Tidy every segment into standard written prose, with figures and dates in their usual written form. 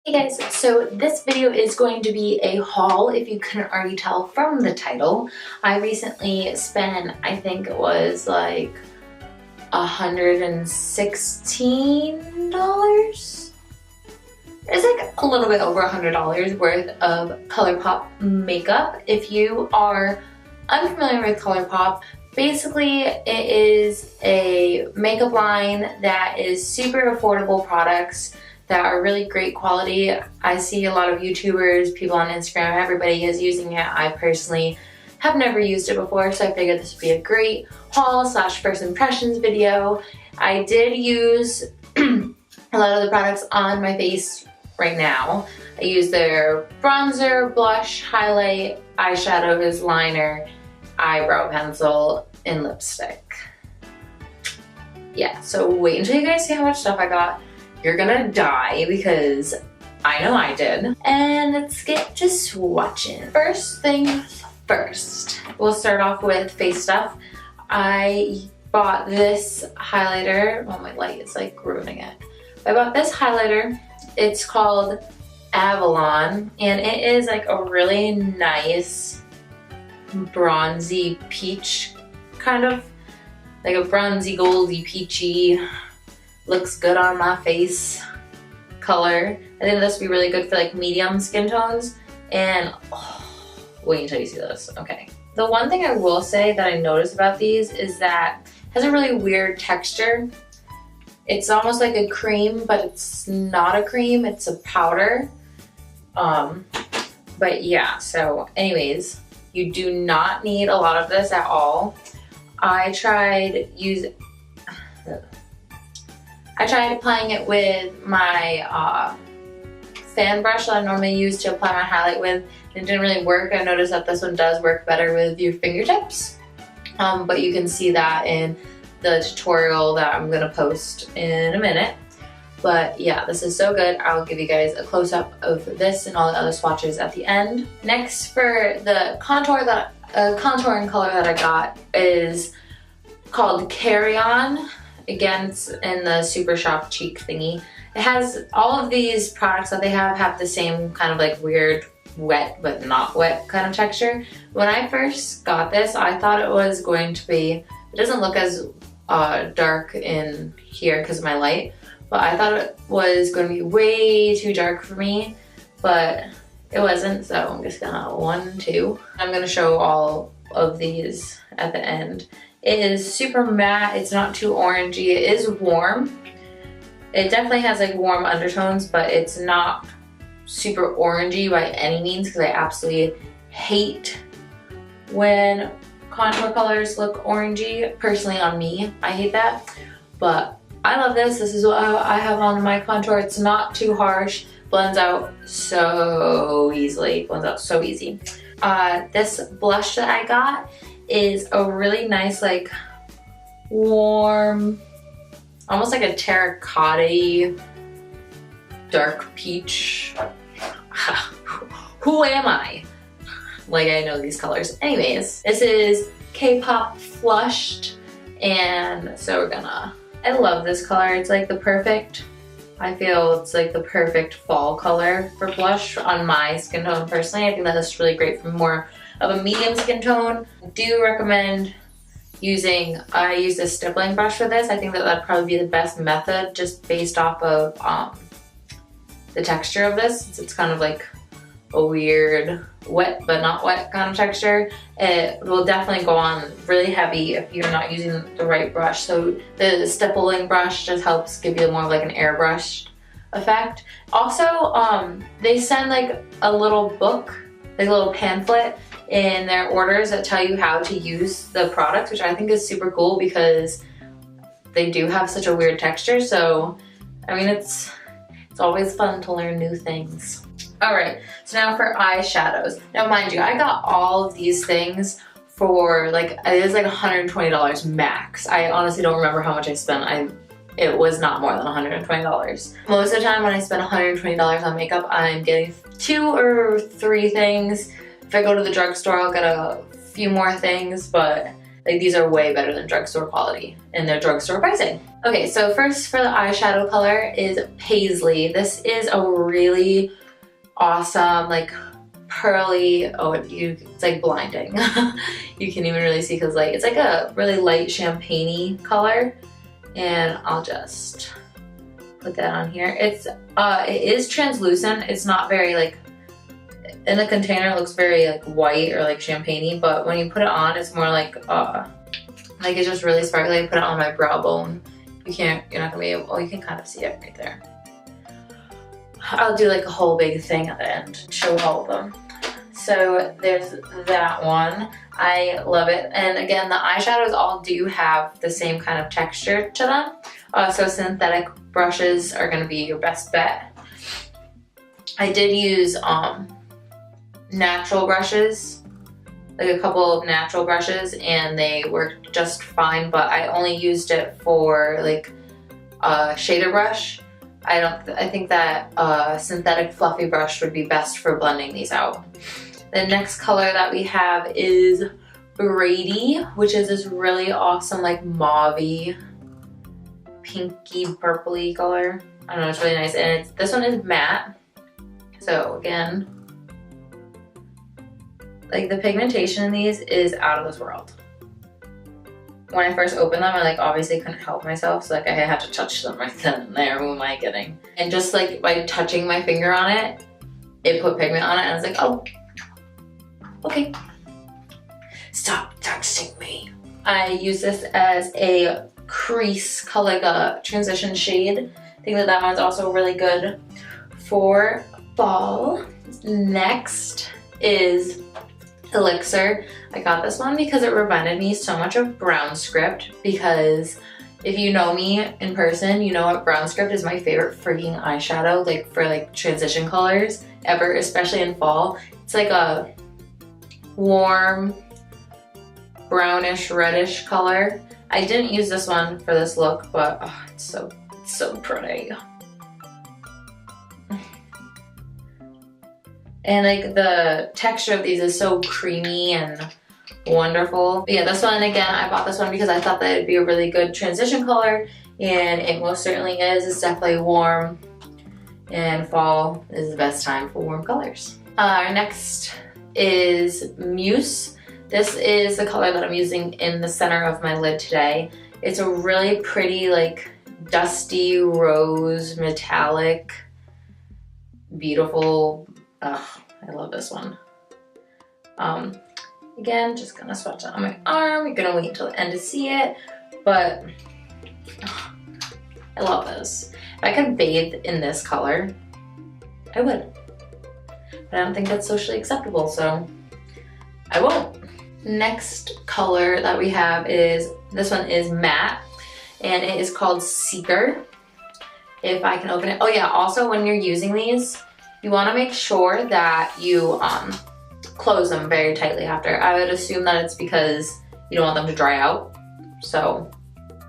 Hey guys, so this video is going to be a haul, if you couldn't already tell from the title. I recently spent, I think it was like $116. It's like a little bit over $100 worth of Colourpop makeup. If you are unfamiliar with Colourpop, basically it is a makeup line that is super affordable products that are really great quality. I see a lot of YouTubers, people on Instagram, everybody is using it. I personally have never used it before, so I figured this would be a great haul slash first impressions video. I did use a lot of the products on my face right now. I use their bronzer, blush, highlight, eyeshadows, liner, eyebrow pencil, and lipstick. Yeah, so wait until you guys see how much stuff I got. You're gonna die because I know I did. And let's get to swatching. First things first, we'll start off with face stuff. I bought this highlighter. Oh, my light is like ruining it. I bought this highlighter. It's called Avalon, and it is like a really nice bronzy peach, kind of like a bronzy goldy peachy, looks good on my face color. I think this would be really good for like medium skin tones. And oh, wait until you see this. Okay. The one thing I will say that I noticed about these is that it has a really weird texture. It's almost like a cream, but it's not a cream, it's a powder. But yeah, so anyways, you do not need a lot of this at all. I tried applying it with my fan brush that I normally use to apply my highlight with. It didn't really work. I noticed that this one does work better with your fingertips. But you can see that in the tutorial that I'm gonna post in a minute. But yeah, this is so good. I'll give you guys a close-up of this and all the other swatches at the end. Next, for the contouring color that I got is called Carry On. Again, it's in the Super Shop Cheek thingy. It has all of these products that they have the same kind of like weird wet but not wet kind of texture. When I first got this, I thought it was going to be, it doesn't look as dark in here because of my light, but I thought it was going to be way too dark for me, but it wasn't, so I'm just gonna I'm gonna show all of these at the end. It is super matte, it's not too orangey, it is warm. It definitely has like warm undertones, but it's not super orangey by any means, because I absolutely hate when contour colors look orangey. Personally on me, I hate that. But I love this. This is what I have on my contour. It's not too harsh, blends out so easily, blends out so easy. This blush that I got is a really nice, like warm, almost like a terracotta-y dark peach. Who am I? Like, I know these colors. Anyways, this is K-pop Flushed, and so I love this color. It's like the perfect, I feel it's like the perfect fall color for blush on my skin tone personally. I think that is really great for more of a medium skin tone. I do recommend using, I use a stippling brush for this. I think that that'd probably be the best method just based off of the texture of this. It's kind of like a weird wet but not wet kind of texture. It will definitely go on really heavy if you're not using the right brush. So the stippling brush just helps give you more of like an airbrushed effect. Also, they send like a little book, like a little pamphlet in their orders that tell you how to use the products, which I think is super cool because they do have such a weird texture. So, I mean, it's always fun to learn new things. All right, so now for eyeshadows. Now, mind you, I got all of these things for like, it was like $120 max. I honestly don't remember how much I spent. It was not more than $120. Most of the time when I spend $120 on makeup, I'm getting 2 or 3 things. If I go to the drugstore, I'll get a few more things, but Like these are way better than drugstore quality and they're drugstore pricing. Okay, so first for the eyeshadow color is Paisley. This is a really awesome, like pearly, it's like blinding. You can't even really see because like it's like a really light champagne-y color. And I'll just put that on here. It is translucent. It's not very like, in the container it looks very like white or like champagne-y, but when you put it on it's more like it's just really sparkly. I put it on my brow bone. You're not gonna be able, you can kind of see it right there. I'll do like a whole big thing at the end, show all of them. So there's that one. I love it. And again, the eyeshadows all do have the same kind of texture to them. So synthetic brushes are gonna be your best bet. I did use natural brushes, like a couple of natural brushes, and they worked just fine, but I only used it for like a shader brush. I think that synthetic fluffy brush would be best for blending these out. The next color that we have is Brady, which is this really awesome like mauve-y, pinky, purpley color. I don't know, it's really nice. And this one is matte. So again, like the pigmentation in these is out of this world. When I first opened them, I like obviously couldn't help myself, so like I had to touch them right then and there. Who am I kidding? And just like by touching my finger on it, it put pigment on it, and I was like, oh, okay. Stop touching me. I use this as a crease color, like a transition shade. I think that one's also really good for fall. Next is Elixir. I got this one because it reminded me so much of Brown Script, because if you know me in person, you know what Brown Script is my favorite freaking eyeshadow, like for like transition colors ever, especially in fall. It's like a warm brownish reddish color. I didn't use this one for this look, but oh, it's so pretty. And like the texture of these is so creamy and wonderful. But yeah, this one, again, I bought this one because I thought that it'd be a really good transition color, and it most certainly is. It's definitely warm, and fall is the best time for warm colors. Our next is Muse. This is the color that I'm using in the center of my lid today. It's a really pretty, like dusty rose metallic, beautiful. I love this one. Again, just gonna swatch it on my arm. You're gonna wait until the end to see it, but I love this. If I could bathe in this color, I would. But I don't think that's socially acceptable, so I won't. Next color that we have is, this one is matte, and it is called Seeker. If I can open it. Oh yeah, also when you're using these, you want to make sure that you close them very tightly after. I would assume that it's because you don't want them to dry out. So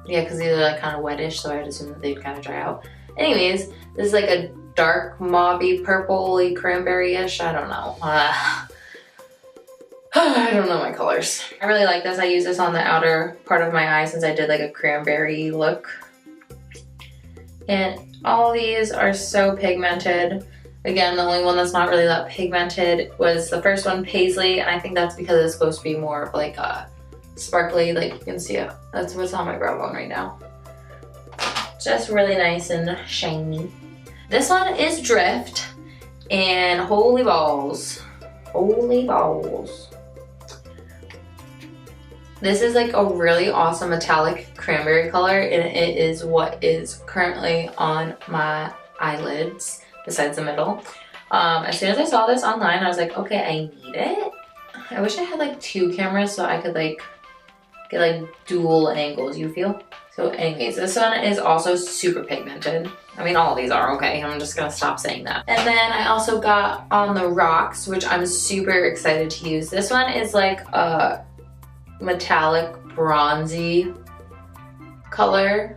yeah, because these are like kind of wettish, so I would assume that they'd kind of dry out. Anyways, this is like a dark mauve-y, purpley, cranberry-ish. I don't know. I don't know my colors. I really like this. I use this on the outer part of my eye since I did like a cranberry look. And all these are so pigmented. Again, the only one that's not really that pigmented was the first one, Paisley, and I think that's because it's supposed to be more of like a sparkly, like you can see it. That's what's on my brow bone right now. Just really nice and shiny. This one is Drift, and holy balls. Holy balls. This is like a really awesome metallic cranberry color, and it is what is currently on my eyelids, besides the middle. As soon as I saw this online, I was like, okay, I need it. I wish I had like 2 cameras so I could like get like dual angles, you feel? So anyways, this one is also super pigmented. I mean, all of these are, okay? I'm just gonna stop saying that. And then I also got On the Rocks, which I'm super excited to use. This one is like a metallic bronzy color,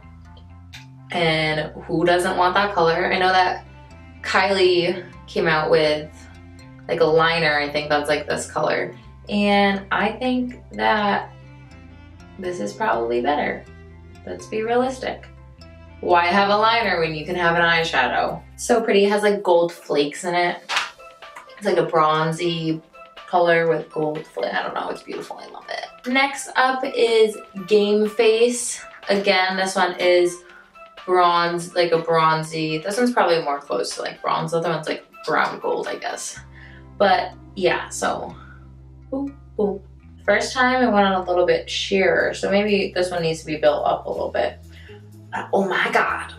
and who doesn't want that color? I know that Kylie came out with like a liner, I think that's like this color, and I think that this is probably better. Let's be realistic. Why have a liner when you can have an eyeshadow? So pretty, it has like gold flakes in it. It's like a bronzy color with gold flakes. I don't know, it's beautiful, I love it. Next up is Game Face. Again, this one is bronze, like a bronzy. This one's probably more close to like bronze. The other one's like brown gold, I guess. But yeah, so boop, boop. First time I went on a little bit sheerer, so maybe this one needs to be built up a little bit. Oh my god.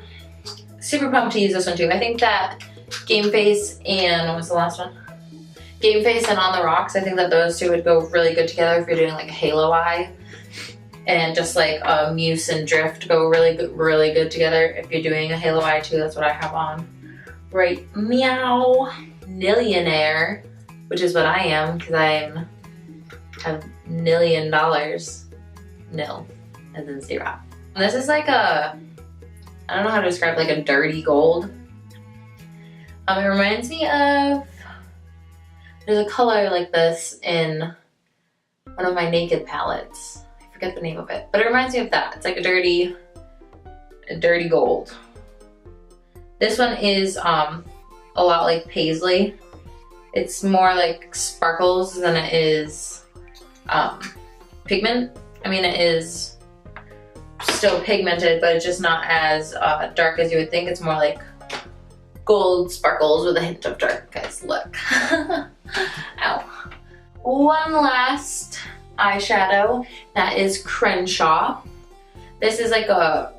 Super pumped to use this one too. I think that Game Face and, what was the last one? Game Face and On the Rocks, I think that those two would go really good together if you're doing like a halo eye. And just like Muse and Drift go really good together if you're doing a halo eye too. That's what I have on right meow. Nillionaire, which is what I am because I have $1 million. Nil, as in zero. This is like a, I don't know how to describe, like a dirty gold. It reminds me of, there's a color like this in one of my Naked palettes. I forget the name of it, but it reminds me of that. It's like a dirty gold. This one is a lot like paisley. It's more like sparkles than it is pigment. I mean, it is still pigmented, but it's just not as dark as you would think. It's more like gold sparkles with a hint of dark. Guys, look. Ow. One last eyeshadow, that is Crenshaw. This is like a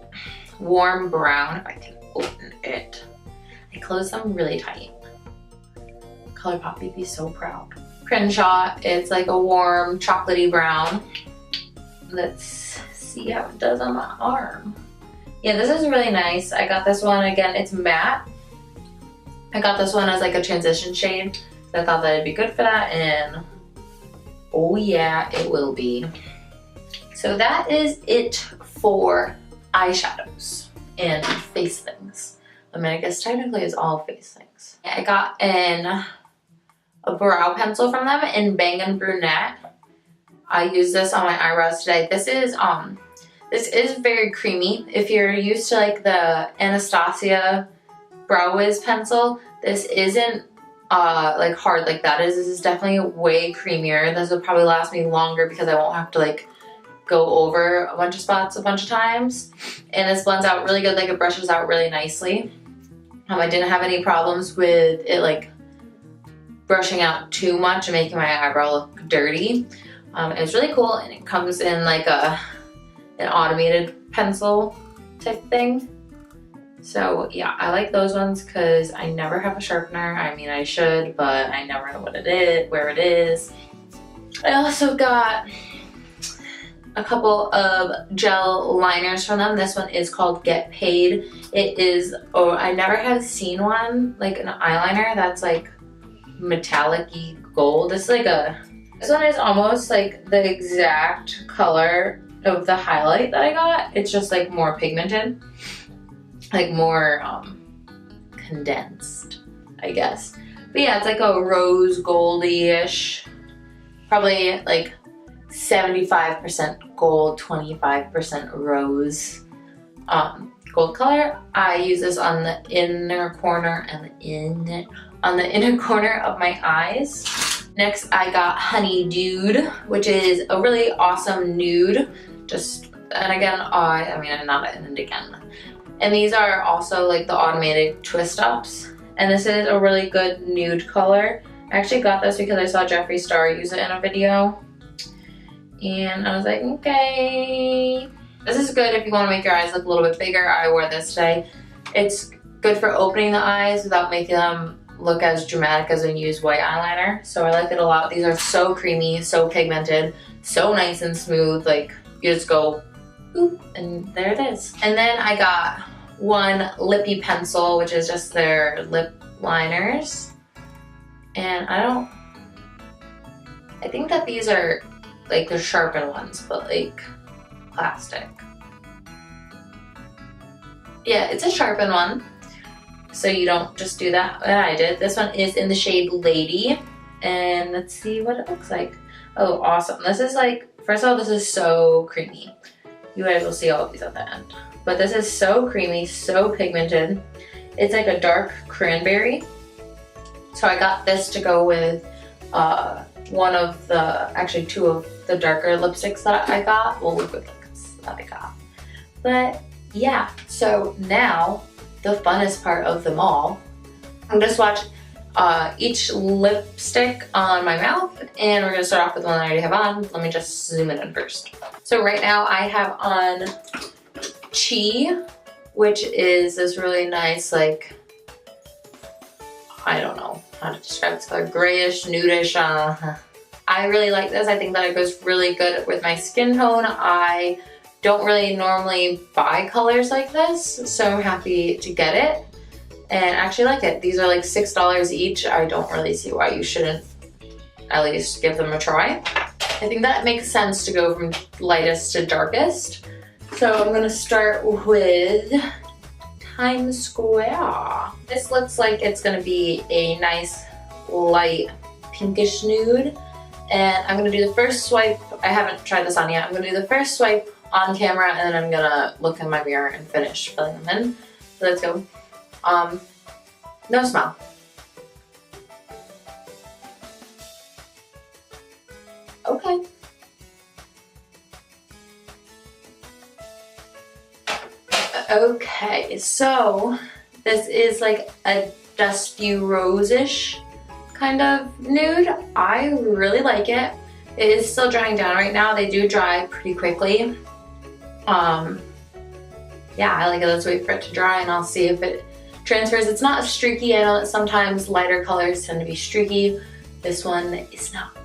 warm brown, if I can open it. I close them really tight. Colourpop would be so proud. Crenshaw, it's like a warm chocolatey brown. Let's see how it does on my arm. Yeah, this is really nice. I got this one, again, it's matte. I got this one as like a transition shade, so I thought that it'd be good for that, and oh yeah, it will be. So that is it for eyeshadows and face things. I mean, I guess technically it's all face things. I got a brow pencil from them in Bangin Brunette. I used this on my eyebrows today. This is very creamy. If you're used to like the Anastasia Brow Wiz pencil, this isn't like hard like that is. This is definitely way creamier. This will probably last me longer because I won't have to like go over a bunch of spots a bunch of times. And this blends out really good, like it brushes out really nicely. I didn't have any problems with it like brushing out too much and making my eyebrow look dirty. It was really cool, and it comes in like an automated pencil type thing. So yeah, I like those ones because I never have a sharpener. I mean, I should, but I never know what it is, where it is. I also got a couple of gel liners from them. This one is called Get Paid. It is, oh, I never have seen one, like an eyeliner that's like metallic-y gold. This one is almost like the exact color of the highlight that I got. It's just like more pigmented, like more condensed, I guess. But yeah, it's like a rose goldy-ish, probably like 75% gold, 25% rose gold color. I use this on the inner corner and on the inner corner of my eyes. Next, I got Honeydude, which is a really awesome nude. And again, and again. And these are also like the automated twist ups. And this is a really good nude color. I actually got this because I saw Jeffree Star use it in a video. And I was like, okay. This is good if you want to make your eyes look a little bit bigger. I wore this today. It's good for opening the eyes without making them look as dramatic as when you use white eyeliner. So I like it a lot. These are so creamy, so pigmented, so nice and smooth. Like you just go, boop, and there it is. And then I got one lippy pencil, which is just their lip liners. And I think that these are like the sharpened ones, but like plastic. Yeah, it's a sharpened one. So you don't just do that I did. This one is in the shade Lady. And let's see what it looks like. Oh, awesome. This is like First of all, this is so creamy. You guys will see all of these at the end. But this is so creamy, so pigmented. It's like a dark cranberry. So I got this to go with one of the, actually two of the darker lipsticks that I got. Well, liquid lips that I got. But yeah, so now the funnest part of them all. I'm gonna swatch each lipstick on my mouth, and we're gonna start off with the one that I already have on. Let me just zoom it in first. So right now I have on Chi, which is this really nice, like, I don't know how to describe this color, grayish, nudish. I really like this. I think that it goes really good with my skin tone. I don't really normally buy colors like this, so I'm happy to get it. And I actually like it. These are like $6 each. I don't really see why you shouldn't at least give them a try. I think that makes sense to go from lightest to darkest. So I'm gonna start with Times Square. This looks like it's gonna be a nice light pinkish nude. And I'm gonna do the first swipe. I haven't tried this on yet. I'm gonna do the first swipe on camera, and then I'm gonna look in my mirror and finish filling them in. So let's go. No smell. Okay. Okay, so this is like a dusty rose-ish kind of nude. I really like it. It is still drying down right now. They do dry pretty quickly. Yeah, I like it. Let's wait for it to dry and I'll see if it transfers. It's not streaky. I know that sometimes lighter colors tend to be streaky. This one is not.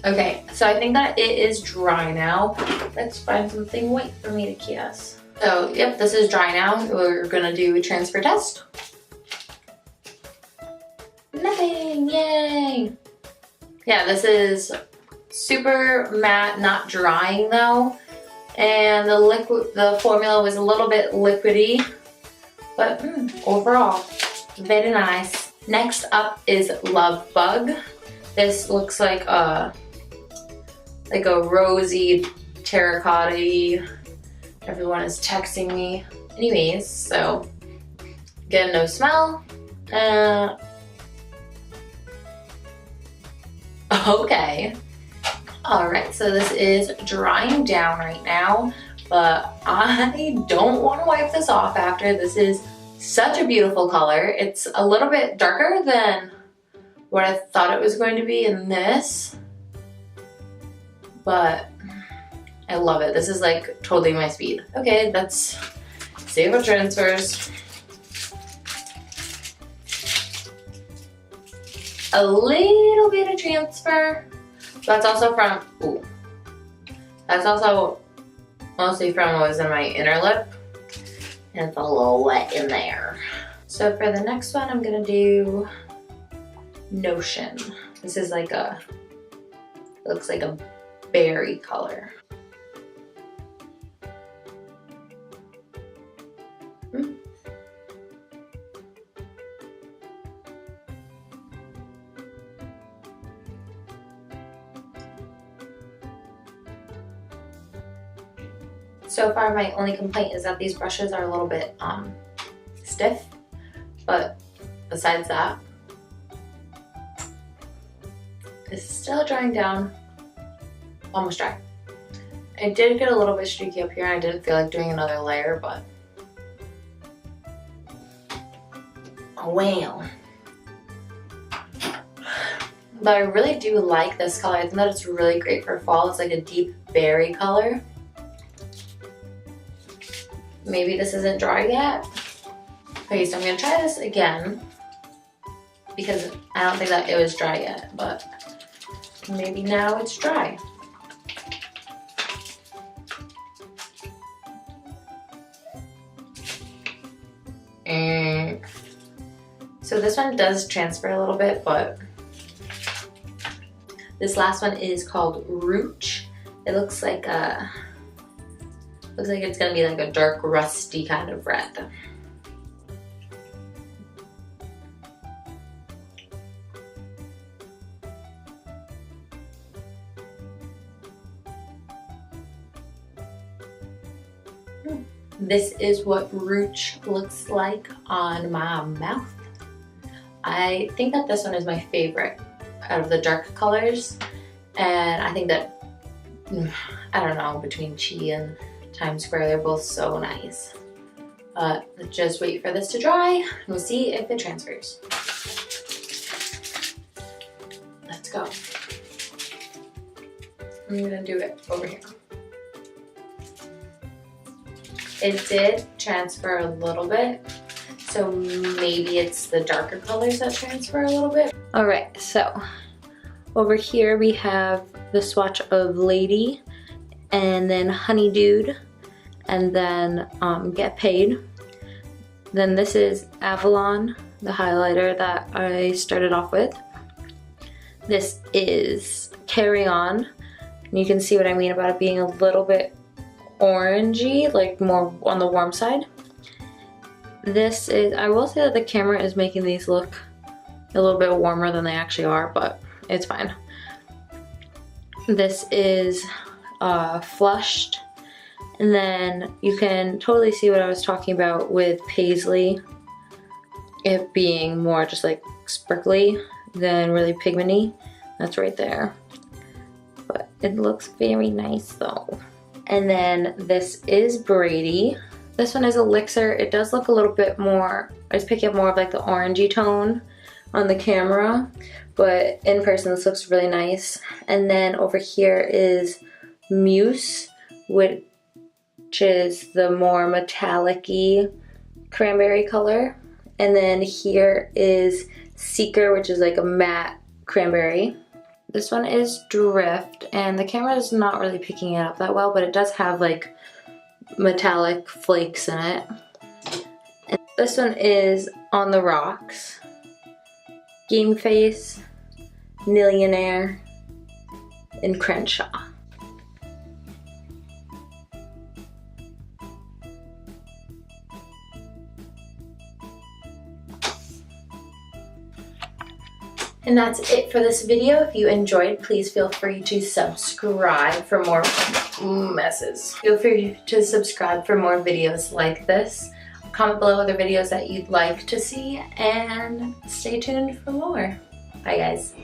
Okay, so I think that it is dry now. Let's find something white for me to kiss. So, yep, this is dry now. We're gonna do a transfer test. Nothing, yay! Yeah, this is super matte, not drying though. And the formula was a little bit liquidy, but overall, very nice. Next up is Love Bug. This looks like a rosy terracotta-y. Everyone is texting me. Anyways, so again, no smell. Okay. All right, so this is drying down right now, but I don't want to wipe this off after. This is such a beautiful color. It's a little bit darker than what I thought it was going to be in this, but I love it. This is like totally my speed. Okay, let's see if it transfers. A little bit of transfer. That's also from, ooh. That's also mostly from what was in my inner lip. And it's a little wet in there. So for the next one, I'm gonna do Notion. This is like it looks like a berry color. So far, my only complaint is that these brushes are a little bit stiff, but besides that, it's still drying down, almost dry. I did get a little bit streaky up here, and I didn't feel like doing another layer, but oh well. But I really do like this color. I think that it's really great for fall. It's like a deep berry color. Maybe this isn't dry yet. Okay, so I'm gonna try this again because I don't think that it was dry yet, but maybe now it's dry. So this one does transfer a little bit, but this last one is called Rooch. It looks like it's gonna be like a dark rusty kind of red. This is what rooch looks like on my mouth. I think that this one is my favorite out of the dark colors, and I think that, I don't know, between Chi and Times Square, they're both so nice. But let's just wait for this to dry and we'll see if it transfers. Let's go. I'm gonna do it over here. It did transfer a little bit, so maybe it's the darker colors that transfer a little bit. All right, so over here we have the swatch of Lady, and then Honeydude, and then Get Paid. Then this is Avalon, the highlighter that I started off with. This is Carry On, and you can see what I mean about it being a little bit orangey, like more on the warm side. This is, I will say that the camera is making these look a little bit warmer than they actually are, but it's fine. This is Flushed, and then you can totally see what I was talking about with Paisley, it being more just like sparkly than really pigmenty. That's right there, but it looks very nice though. And then this is Brady. This one is Elixir. It does look a little bit more, I was picking up more of like the orangey tone on the camera, but in person this looks really nice. And then over here is Muse, which is the more metallic-y cranberry color. And then here is Seeker, which is like a matte cranberry. This one is Drift, and the camera is not really picking it up that well, but it does have like metallic flakes in it. And this one is On the Rocks, Game Face, Nillionaire, and Crenshaw. And that's it for this video. If you enjoyed, please feel free to subscribe for more messes. Feel free to subscribe for more videos like this. Comment below other videos that you'd like to see, and stay tuned for more. Bye guys.